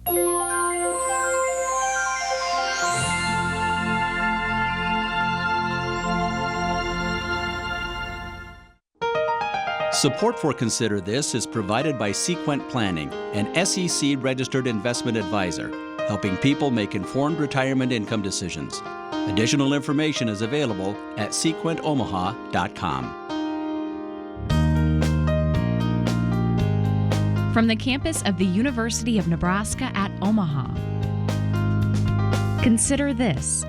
Support for Consider This is provided by Sequent Planning, an SEC-registered investment advisor, helping people make informed retirement income decisions. Additional information is available at sequentomaha.com. From the campus of the University of Nebraska at Omaha. Consider This,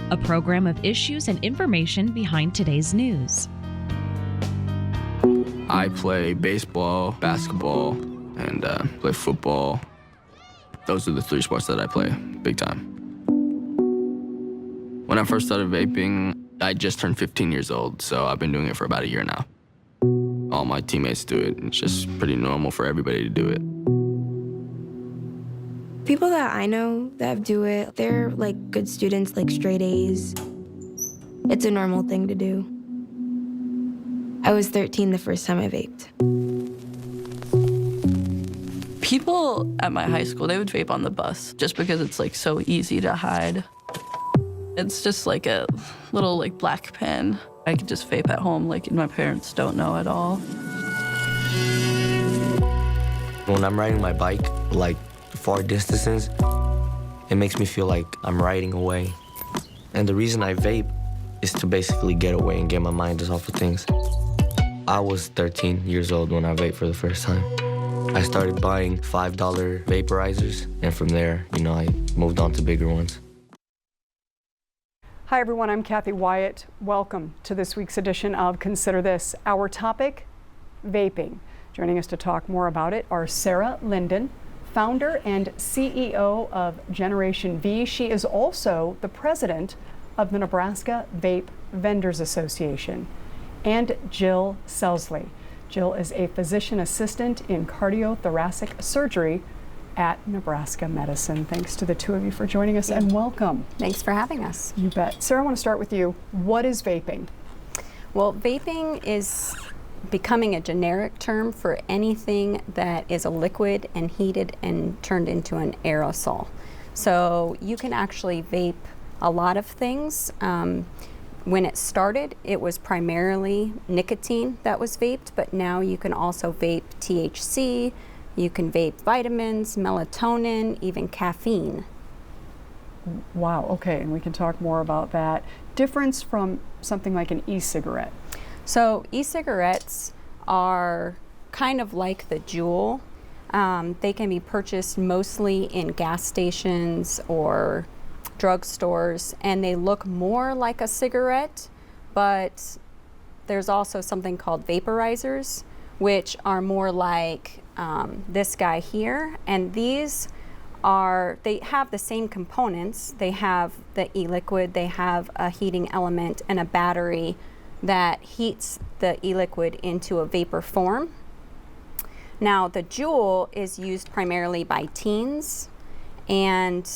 a program of issues and information behind today's news. I play baseball, basketball, and play football. Those are the three sports that I play big time. When I first started vaping, I just turned 15 years old, so I've been doing it for about a year now. All my teammates do it. It's just pretty normal for everybody to do it. People that I know that do it, they're like good students, like straight A's. It's a normal thing to do. I was 13 the first time I vaped. People at my high school, they would vape on the bus just because it's like so easy to hide. It's just like a little like black pen. I could just vape at home like my parents don't know at all. When I'm riding my bike, like far distances, it makes me feel like I'm riding away. And the reason I vape is to basically get away and get my mind just off of things. I was 13 years old when I vaped for the first time. I started buying $5 vaporizers, and from there, I moved on to bigger ones. Hi everyone, I'm Kathy Wyatt. Welcome to this week's edition of Consider This. Our topic, vaping. Joining us to talk more about it are Sarah Linden, founder and CEO of Generation V. She is also the president of the Nebraska Vape Vendors Association. And Jill Selsley. Jill is a physician assistant in cardiothoracic surgery at Nebraska Medicine. Thanks to the two of you for joining us and welcome. Thanks for having us. You bet. Sarah, I want to start with you. What is vaping? Well, vaping is becoming a generic term for anything that is a liquid and heated and turned into an aerosol. So you can actually vape a lot of things. When it started, it was primarily nicotine that was vaped, but now you can also vape THC, you can vape vitamins, melatonin, even caffeine. Wow, okay, and we can talk more about that. Difference from something like an e-cigarette? So e-cigarettes are kind of like the Juul. They can be purchased mostly in gas stations or drugstores, and they look more like a cigarette, but there's also something called vaporizers, which are more like this guy here, and they have the same components. They have the e-liquid, they have a heating element and a battery that heats the e-liquid into a vapor form. Now the Juul is used primarily by teens, and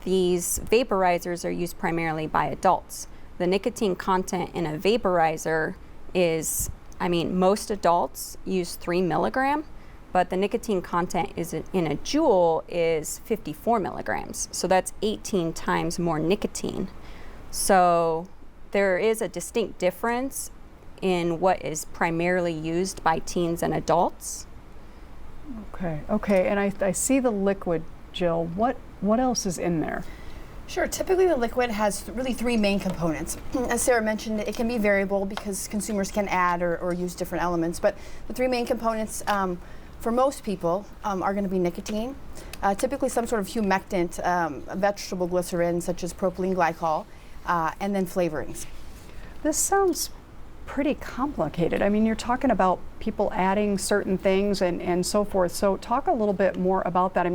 these vaporizers are used primarily by adults. The nicotine content in a vaporizer is, most adults use 3 milligram, but the nicotine content in a Juul is 54 milligrams. So that's 18 times more nicotine. So there is a distinct difference in what is primarily used by teens and adults. Okay, and I see the liquid, Jill. What else is in there? Sure. Typically, the liquid has really 3 main components. As Sarah mentioned, it can be variable because consumers can add or use different elements. But the 3 main components for most people are going to be nicotine, typically some sort of humectant, vegetable glycerin such as propylene glycol, and then flavorings. This sounds pretty complicated. You're talking about people adding certain things and so forth. So talk a little bit more about that.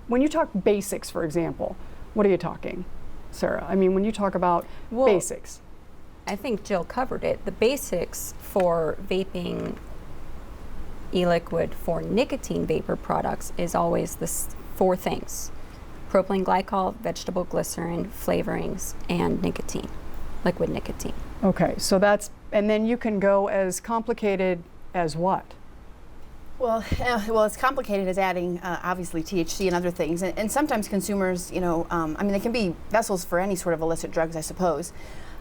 When you talk basics, for example, what are you talking, Sarah? When you talk about basics. I think Jill covered it. The basics for vaping e-liquid for nicotine vapor products is always the 4 things: propylene glycol, vegetable glycerin, flavorings, and nicotine, liquid nicotine. Okay, so and then you can go as complicated as what? Well, it's complicated as adding obviously THC and other things, and sometimes consumers, they can be vessels for any sort of illicit drugs, I suppose.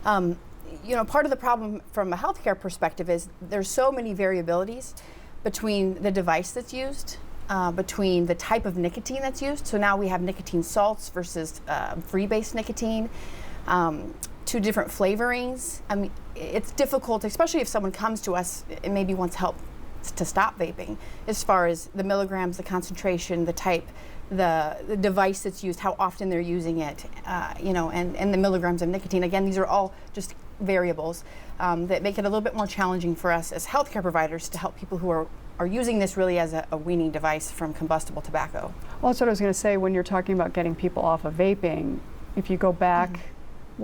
Part of the problem from a healthcare perspective is there's so many variabilities between the device that's used, between the type of nicotine that's used. So now we have nicotine salts versus free-based nicotine, 2 different flavorings. I mean, it's difficult, especially if someone comes to us and maybe wants help to stop vaping, as far as the milligrams, the concentration, the type, the device that's used, how often they're using it, and the milligrams of nicotine. Again, these are all just variables that make it a little bit more challenging for us as healthcare providers to help people who are using this really as a weaning device from combustible tobacco. Well, that's what I was going to say when you're talking about getting people off of vaping. If you go back,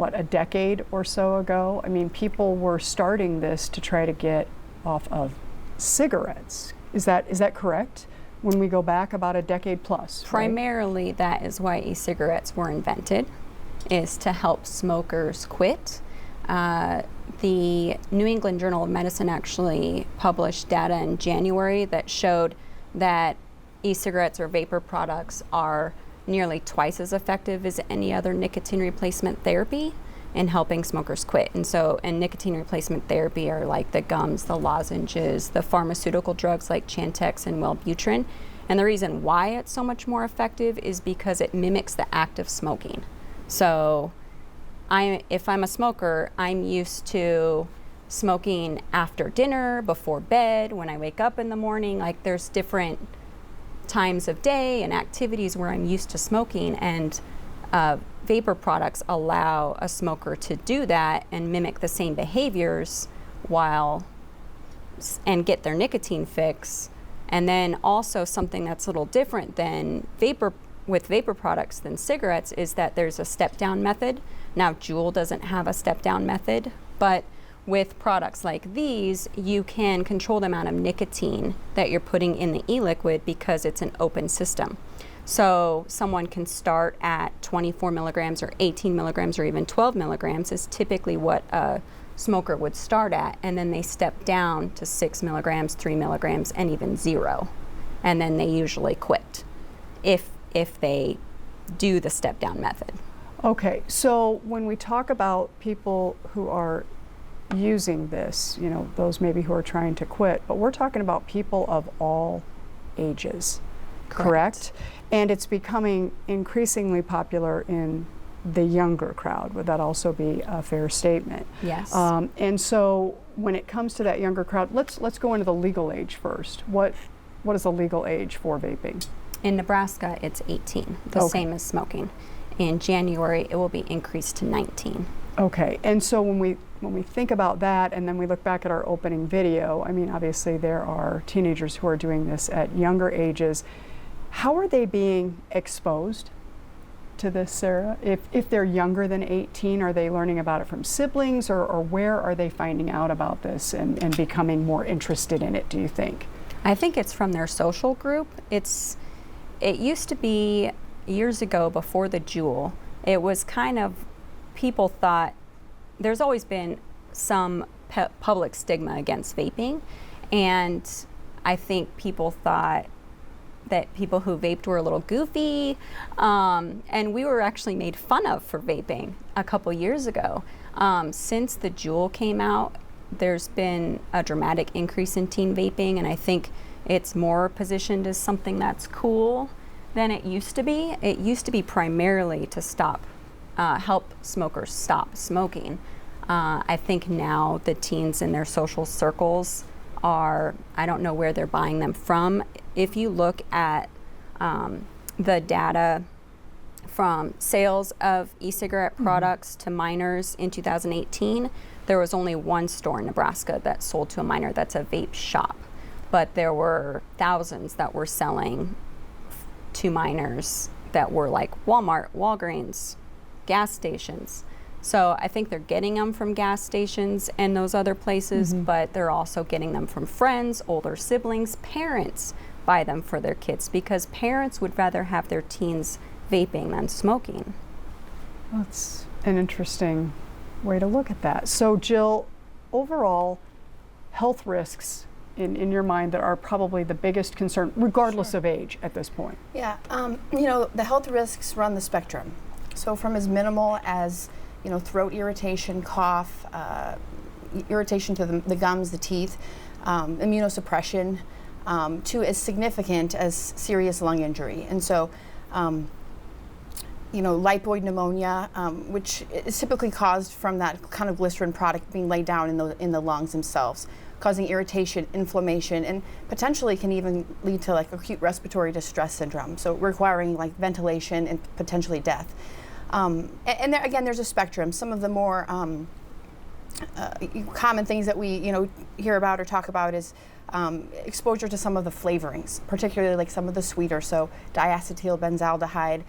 a decade or so ago, I mean, people were starting this to try to get off of cigarettes. Is that correct? When we go back about a decade plus, primarily, right? That is why e-cigarettes were invented, is to help smokers quit. The New England Journal of Medicine actually published data in January that showed that e-cigarettes or vapor products are nearly twice as effective as any other nicotine replacement therapy in helping smokers quit. And nicotine replacement therapy are like the gums, the lozenges, the pharmaceutical drugs like Chantix and Wellbutrin. And the reason why it's so much more effective is because it mimics the act of smoking. So if I'm a smoker, I'm used to smoking after dinner, before bed, when I wake up in the morning. Like, there's different times of day and activities where I'm used to smoking, and vapor products allow a smoker to do that and mimic the same behaviors and get their nicotine fix. And then also something that's a little different than vapor products than cigarettes is that there's a step-down method. Now, Juul doesn't have a step-down method, but with products like these, you can control the amount of nicotine that you're putting in the e-liquid because it's an open system. So someone can start at 24 milligrams or 18 milligrams or even 12 milligrams is typically what a smoker would start at, and then they step down to 6 milligrams, 3 milligrams, and even 0. And then they usually quit if they do the step-down method. Okay, so when we talk about people who are using this, those maybe who are trying to quit, but we're talking about people of all ages, correct? And it's becoming increasingly popular in the younger crowd. Would that also be a fair statement? Yes. And so when it comes to that younger crowd, let's go into the legal age first. What is the legal age for vaping? In Nebraska, it's 18, the same as smoking. In January, it will be increased to 19. Okay, and so when we think about that, and then we look back at our opening video, I mean, obviously there are teenagers who are doing this at younger ages. How are they being exposed to this, Sarah? If they're younger than 18, are they learning about it from siblings, or where are they finding out about this and becoming more interested in it, do you think? I think it's from their social group. It used to be years ago, before the Juul, it was kind of, people thought, there's always been some public stigma against vaping, and I think people thought that people who vaped were a little goofy, and we were actually made fun of for vaping a couple years ago. Since the Juul came out, there's been a dramatic increase in teen vaping, and I think it's more positioned as something that's cool than it used to be. It used to be primarily to help smokers stop smoking. I think now the teens in their social circles I don't know where they're buying them from. If you look at the data from sales of e-cigarette products to minors in 2018, there was only one store in Nebraska that sold to a minor that's a vape shop. But there were thousands that were selling to minors that were like Walmart, Walgreens, gas stations. So I think they're getting them from gas stations and those other places, but they're also getting them from friends, older siblings. Parents buy them for their kids because parents would rather have their teens vaping than smoking. That's an interesting way to look at that. So Jill, overall, health risks in your mind that are probably the biggest concern, regardless of age at this point? Yeah, the health risks run the spectrum. So from as minimal as, throat irritation, cough, irritation to the gums, the teeth, immunosuppression, to as significant as serious lung injury. And so, lipoid pneumonia, which is typically caused from that kind of glycerin product being laid down in the lungs themselves, causing irritation, inflammation, and potentially can even lead to like acute respiratory distress syndrome, so requiring like ventilation and potentially death. And there, again, there's a spectrum. Some of the more common things that we hear about or talk about is exposure to some of the flavorings, particularly like some of the sweeter, so diacetyl benzaldehyde.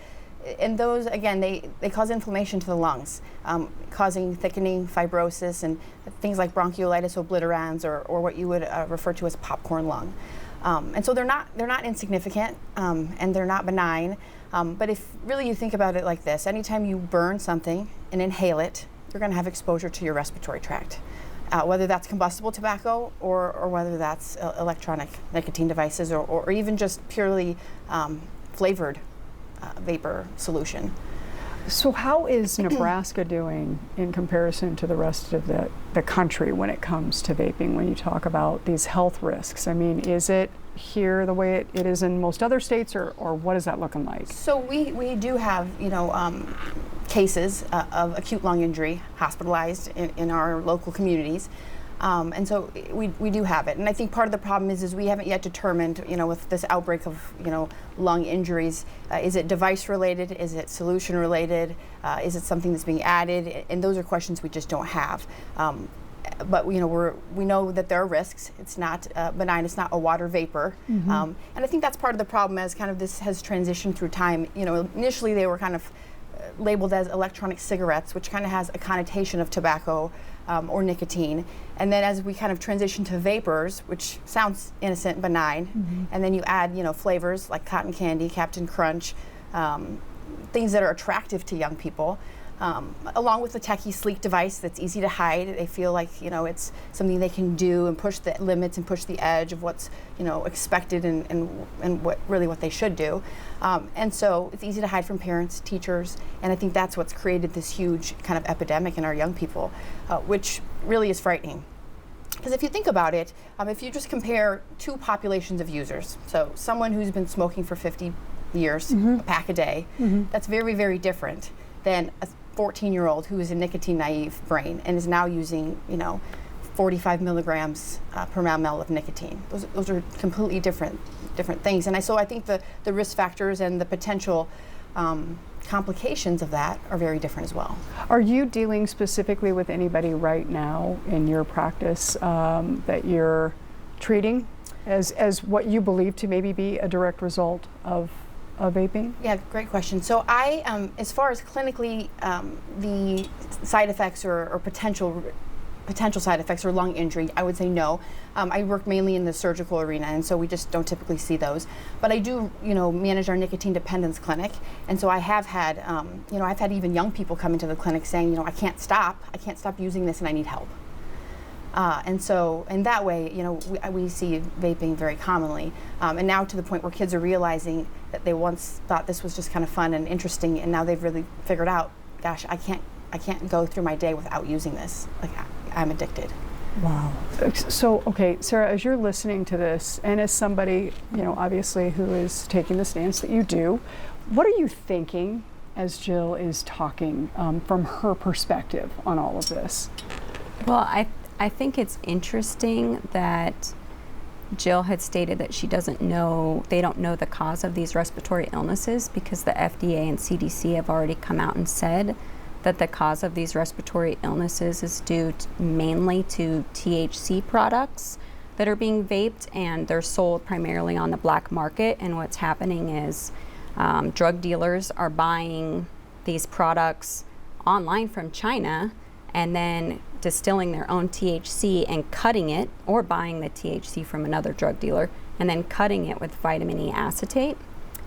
And those, again, they cause inflammation to the lungs, causing thickening, fibrosis, and things like bronchiolitis obliterans, or what you would refer to as popcorn lung. And so they're not insignificant, and they're not benign. But if really you think about it like this, anytime you burn something and inhale it, you're going to have exposure to your respiratory tract, whether that's combustible tobacco or whether that's electronic nicotine devices or even just purely flavored vapor solution. So how is Nebraska doing in comparison to the rest of the country when it comes to vaping, when you talk about these health risks? I mean, is it here the way it is in most other states, or what is that looking like? So we do have, cases of acute lung injury hospitalized in our local communities. And so we do have it. And I think part of the problem is we haven't yet determined, with this outbreak of, lung injuries, is it device related? Is it solution related? Is it something that's being added? And those are questions we just don't have. But we know that there are risks. It's not benign. It's not a water vapor. Mm-hmm. And I think that's part of the problem as kind of this has transitioned through time. Initially they were kind of labeled as electronic cigarettes, which kind of has a connotation of tobacco or nicotine. And then as we kind of transition to vapors, which sounds innocent, benign, mm-hmm. and then you add, flavors like cotton candy, Captain Crunch, things that are attractive to young people, along with a techie, sleek device that's easy to hide. They feel like, it's something they can do and push the limits and push the edge of what's, expected and what they should do. And so it's easy to hide from parents, teachers, and I think that's what's created this huge kind of epidemic in our young people, which really is frightening. Because if you think about it, if you just compare two populations of users, so someone who's been smoking for 50 years, mm-hmm. a pack a day, mm-hmm. that's very, very different than a 14-year-old who is a nicotine naive brain and is now using, 45 milligrams per ml of nicotine. Those are completely different things. And so I think the risk factors and the potential complications of that are very different as well. Are you dealing specifically with anybody right now in your practice that you're treating as what you believe to maybe be a direct result of vaping? Yeah, great question. So I, as far as clinically the side effects or potential side effects or lung injury, I would say no. I work mainly in the surgical arena, and so we just don't typically see those. But I do, manage our nicotine dependence clinic, and so I have had, I've had even young people come into the clinic saying, I can't stop using this, and I need help. And so, in that way, we see vaping very commonly, and now to the point where kids are realizing that they once thought this was just kind of fun and interesting, and now they've really figured out, gosh, I can't go through my day without using this. Like, I'm addicted. Wow. So, okay, Sarah, as you're listening to this, and as somebody, obviously who is taking the stance that you do, what are you thinking as Jill is talking from her perspective on all of this? Well, I think it's interesting that Jill had stated that they don't know the cause of these respiratory illnesses, because the FDA and CDC have already come out and said that the cause of these respiratory illnesses is due mainly to THC products that are being vaped, and they're sold primarily on the black market. And what's happening is drug dealers are buying these products online from China and then distilling their own THC and cutting it, or buying the THC from another drug dealer and then cutting it with vitamin E acetate.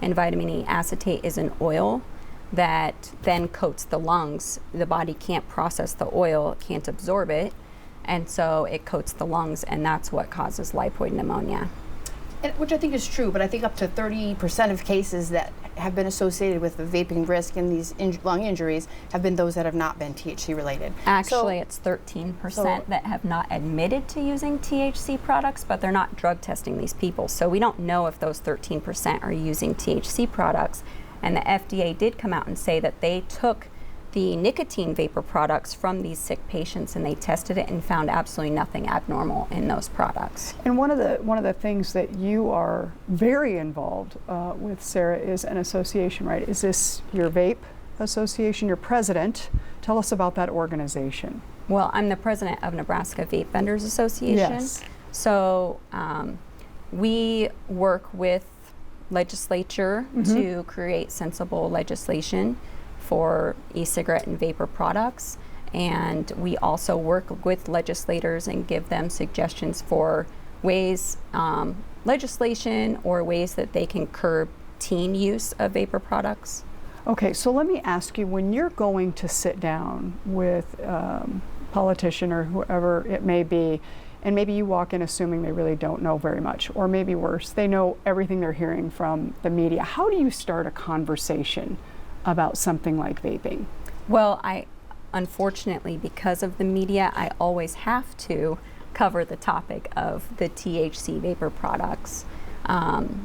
And vitamin E acetate is an oil that then coats the lungs. The body can't process the oil, can't absorb it, and so it coats the lungs, and that's what causes lipoid pneumonia. Which I think is true, but I think up to 30% of cases that have been associated with the vaping risk and these lung injuries have been those that have not been THC related. Actually, it's 13% that have not admitted to using THC products, but they're not drug testing these people. So we don't know if those 13% are using THC products. And the FDA did come out and say that they took the nicotine vapor products from these sick patients, and they tested it and found absolutely nothing abnormal in those products. And one of the things that you are very involved with, Sarah, is an association, right? Is this your vape association? You're president. Tell us about that organization. Well, I'm the president of Nebraska Vape Vendors Association. Yes. So we work with legislature to create sensible legislation for e-cigarette and vapor products, and we also work with legislators and give them suggestions for ways, legislation or ways that they can curb teen use of vapor products. Okay, so let me ask you, when you're going to sit down with a politician or whoever it may be, and maybe you walk in assuming they really don't know very much, or maybe worse, they know everything they're hearing from the media, how do you start a conversation about something like vaping? Well, unfortunately, because of the media, I always have to cover the topic of the THC vapor products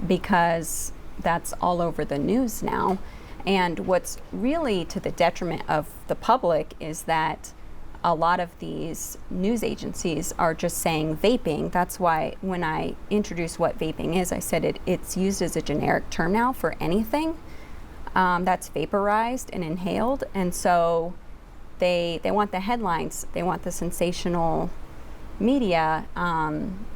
because that's all over the news now. And what's really to the detriment of the public is that a lot of these news agencies are just saying vaping. That's why when I introduced what vaping is, I said it's used as a generic term now for anything that's vaporized and inhaled, and so they want the headlines, they want the sensational media,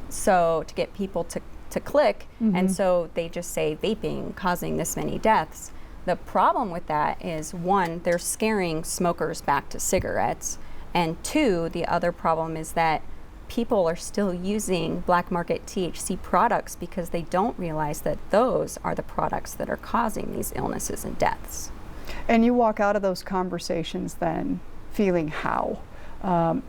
so to get people to click, and so they just say vaping causing this many deaths. The problem with that is, one, they're scaring smokers back to cigarettes, and two, the other problem is that people are still using black market THC products because they don't realize that those are the products that are causing these illnesses and deaths. And you walk out of those conversations then feeling how?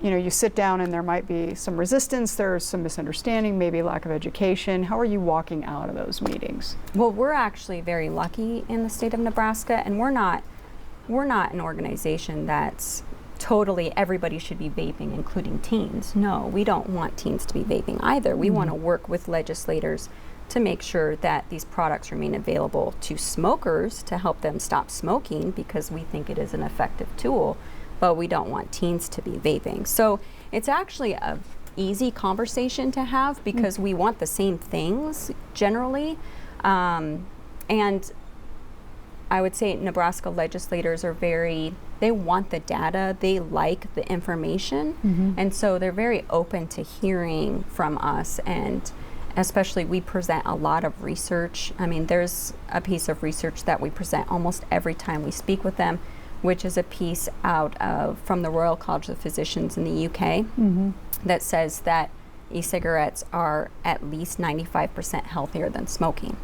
You sit down and there might be some resistance, there's some misunderstanding, maybe lack of education. How are you walking out of those meetings? Well, we're actually very lucky in the state of Nebraska, and we're not an organization that's totally everybody should be vaping, including teens. No, we don't want teens to be vaping either. We want to work with legislators to make sure that these products remain available to smokers to help them stop smoking, because we think it is an effective tool, but we don't want teens to be vaping. So it's actually a easy conversation to have because we want the same things generally. And I would say Nebraska legislators are they want the data, they like the information, and so they're very open to hearing from us, and especially we present a lot of research. I mean, there's a piece of research that we present almost every time we speak with them, which is a piece from the Royal College of Physicians in the UK that says that e-cigarettes are at least 95% healthier than smoking.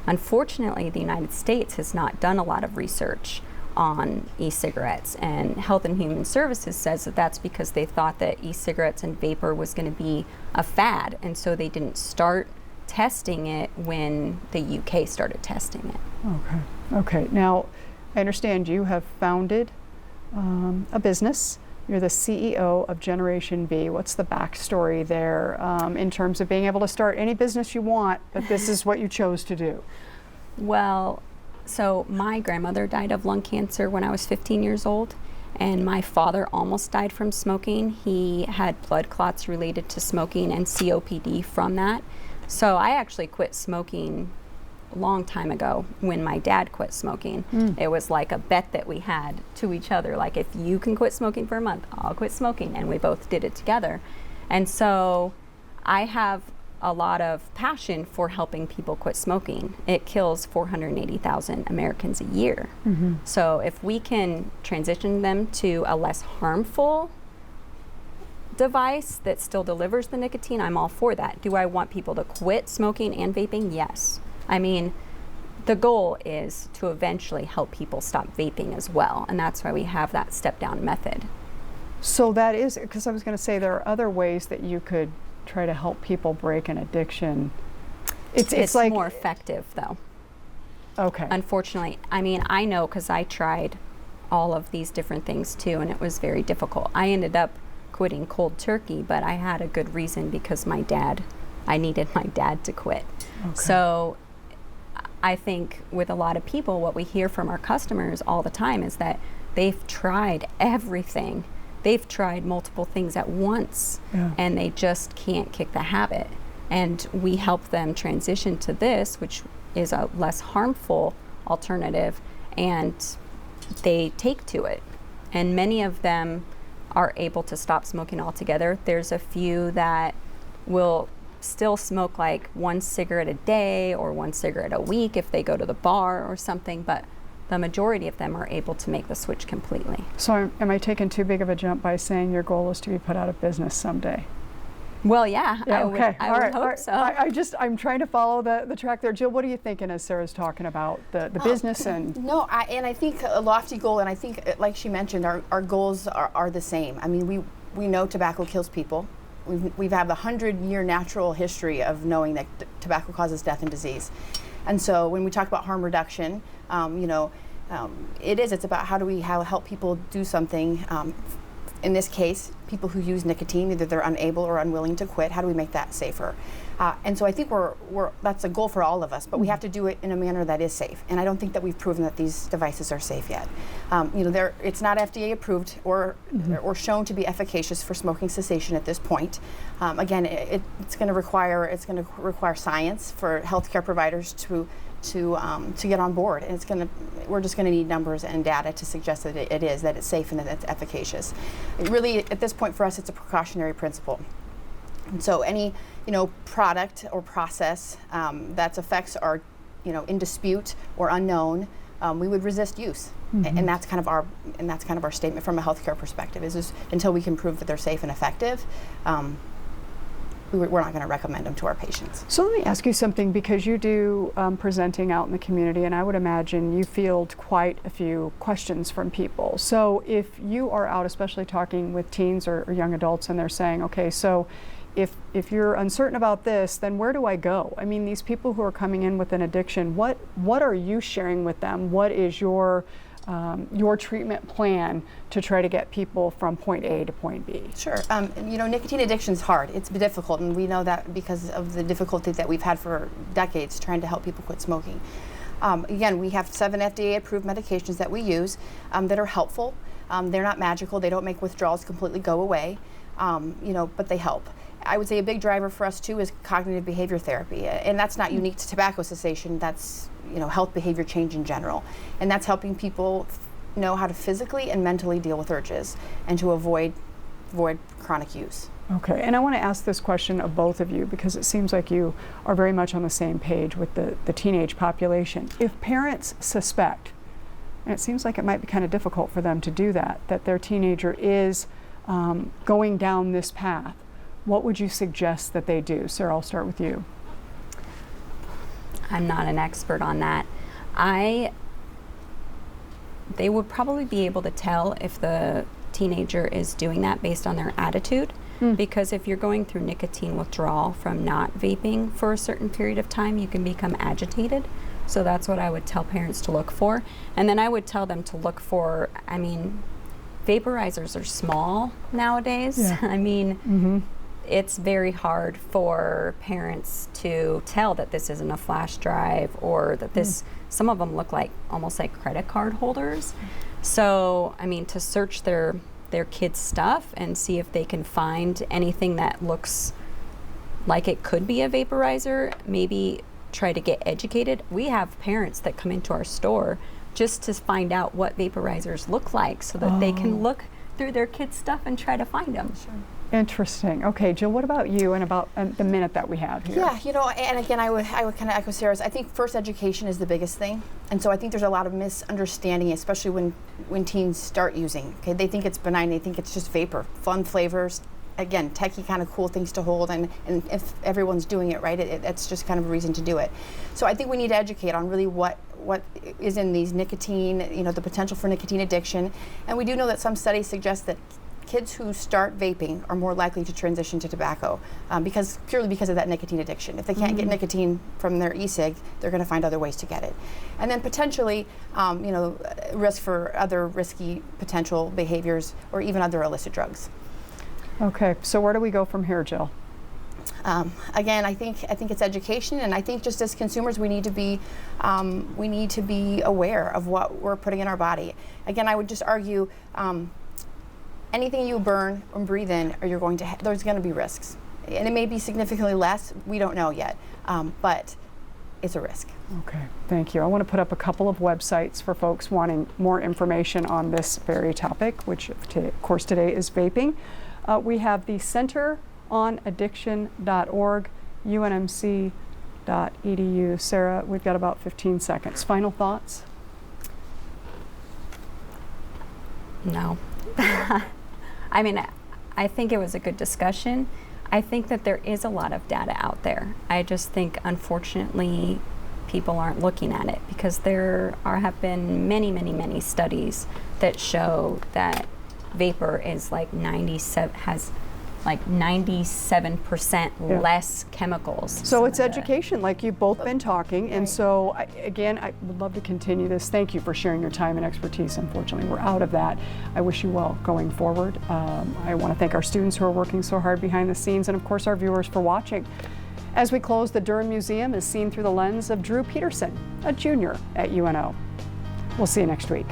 Unfortunately, the United States has not done a lot of research on e-cigarettes, and Health and Human Services says that that's because they thought that e-cigarettes and vapor was going to be a fad, and so they didn't start testing it when the UK started testing it. Okay. Now, I understand you have founded a business. You're the CEO of Generation V. What's the backstory there in terms of being able to start any business you want, but this is what you chose to do? Well, so my grandmother died of lung cancer when I was 15 years old, and my father almost died from smoking. He had blood clots related to smoking and COPD from that. So I actually quit smoking a long time ago when my dad quit smoking. It was like a bet that we had to each other, like, if you can quit smoking for a month, I'll quit smoking, and we both did it together. And so I have a lot of passion for helping people quit smoking. It kills 480,000 Americans a year. So if we can transition them to a less harmful device that still delivers the nicotine, I'm all for that. Do I want people to quit smoking and vaping? Yes. I mean, the goal is to eventually help people stop vaping as well, and that's why we have that step-down method. So that is, because I was going to say there are other ways that you could try to help people break an addiction. It's like more effective though. Okay. Unfortunately, I mean, I know because I tried all of these different things too, and it was very difficult. I ended up quitting cold turkey, but I had a good reason because I needed my dad to quit. Okay. So I think with a lot of people, what we hear from our customers all the time is that they've tried everything. They've tried multiple things at once, and they just can't kick the habit. And we help them transition to this, which is a less harmful alternative, and they take to it. And many of them are able to stop smoking altogether. There's a few that will still smoke like 1 cigarette a day or 1 cigarette a week if they go to the bar or something, but the majority of them are able to make the switch completely. So am I taking too big of a jump by saying your goal is to be put out of business someday? Well, yeah, I would hope so. I'm trying to follow the track there. Jill, what are you thinking as Sarah's talking about the business and? No, I think a lofty goal, and I think, like she mentioned, our goals are the same. I mean, we know tobacco kills people. We've had a 100-year natural history of knowing that tobacco causes death and disease. And so when we talk about harm reduction, it's about how do we help people do something. In this case, people who use nicotine, either they're unable or unwilling to quit, how do we make that safer? And so I think that's a goal for all of us, but we have to do it in a manner that is safe. And I don't think that we've proven that these devices are safe yet. It's not FDA approved or shown to be efficacious for smoking cessation at this point. Again, it's going to require science for healthcare providers to get on board, and we're just going to need numbers and data to suggest that it's safe and that it's efficacious. It really, at this point for us, it's a precautionary principle. And so any product or process that's effects are in dispute or unknown, we would resist use. And that's kind of our statement from a healthcare perspective is until we can prove that they're safe and effective. We're not going to recommend them to our patients. So let me ask you something, because you do presenting out in the community, and I would imagine you field quite a few questions from people. So if you are out, especially talking with teens or young adults, and they're saying, okay, so if you're uncertain about this, then where do I go? I mean, these people who are coming in with an addiction, what are you sharing with them? What is your treatment plan to try to get people from point A to point B? Sure. Nicotine addiction is hard. It's difficult, and we know that because of the difficulty that we've had for decades trying to help people quit smoking. Again, we have 7 FDA-approved medications that we use that are helpful. They're not magical. They don't make withdrawals completely go away, but they help. I would say a big driver for us too is cognitive behavior therapy, and that's not unique to tobacco cessation. That's health behavior change in general, and that's helping people know how to physically and mentally deal with urges and to avoid chronic use. Okay, and I want to ask this question of both of you because it seems like you are very much on the same page with the teenage population. If parents suspect, and it seems like it might be kind of difficult for them to do that their teenager is going down this path, what would you suggest that they do? Sarah, I'll start with you. I'm not an expert on that. They would probably be able to tell if the teenager is doing that based on their attitude, because if you're going through nicotine withdrawal from not vaping for a certain period of time, you can become agitated. So that's what I would tell parents to look for. And then I would tell them to look for, vaporizers are small nowadays. Yeah. It's very hard for parents to tell that this isn't a flash drive or that some of them look like almost like credit card holders. So, to search their kids' stuff and see if they can find anything that looks like it could be a vaporizer, maybe try to get educated. We have parents that come into our store just to find out what vaporizers look like so that they can look through their kids' stuff and try to find them. Sure. Interesting. Okay, Jill, what about you and about the minute that we have here? Yeah, and again, I would kind of echo Sarah's. I think first education is the biggest thing. And so I think there's a lot of misunderstanding, especially when teens start using. Okay, they think it's benign, they think it's just vapor, fun flavors, again, techie kind of cool things to hold, and if everyone's doing it right, it's just kind of a reason to do it. So I think we need to educate on really what is in these nicotine, the potential for nicotine addiction. And we do know that some studies suggest that kids who start vaping are more likely to transition to tobacco purely because of that nicotine addiction. If they can't get nicotine from their e-cig, they're going to find other ways to get it. And then potentially, risk for other risky potential behaviors or even other illicit drugs. Okay, so where do we go from here, Jill? Again, I think it's education, and I think just as consumers, we need to be aware of what we're putting in our body. Again, I would just argue, anything you burn and breathe in, there's going to be risks, and it may be significantly less. We don't know yet, but it's a risk. Okay, thank you. I want to put up a couple of websites for folks wanting more information on this very topic, which of course today is vaping. We have the centeronaddiction.org, unmc.edu. Sarah, we've got about 15 seconds. Final thoughts? No. I mean, I think it was a good discussion. I think that there is a lot of data out there. I just think, unfortunately, people aren't looking at it because there have been many, many, many studies that show that vapor is like 97% less chemicals. So it's education, like you've both been talking, and so I would love to continue this. Thank you for sharing your time and expertise. Unfortunately, we're out of that. I wish you well going forward. I want to thank our students who are working so hard behind the scenes, and of course our viewers for watching. As we close, the Durham Museum is seen through the lens of Drew Peterson, a junior at UNO. We'll see you next week.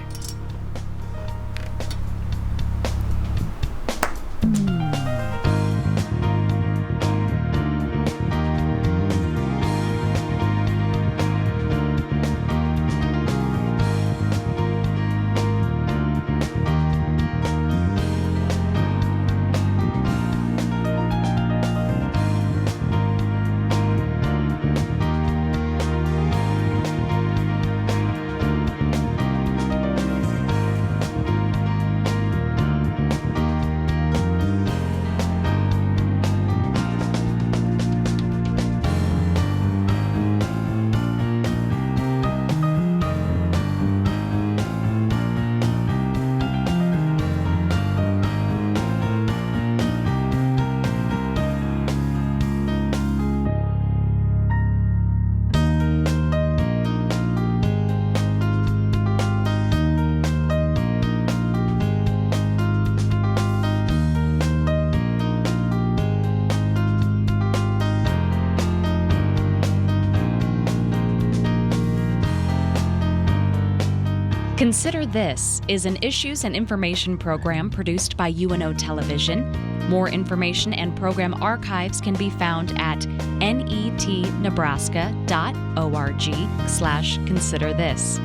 Consider This is an issues and information program produced by UNO Television. More information and program archives can be found at netnebraska.org/Consider This.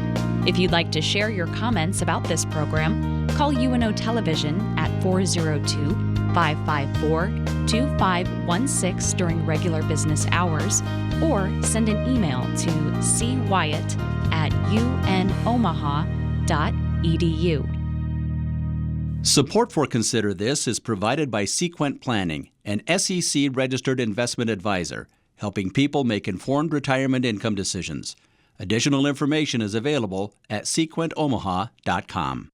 If you'd like to share your comments about this program, call UNO Television at 402-554-2516 during regular business hours, or send an email to cwyatt@unomaha.edu. Support for Consider This is provided by Sequent Planning, an SEC-registered investment advisor, helping people make informed retirement income decisions. Additional information is available at sequentomaha.com.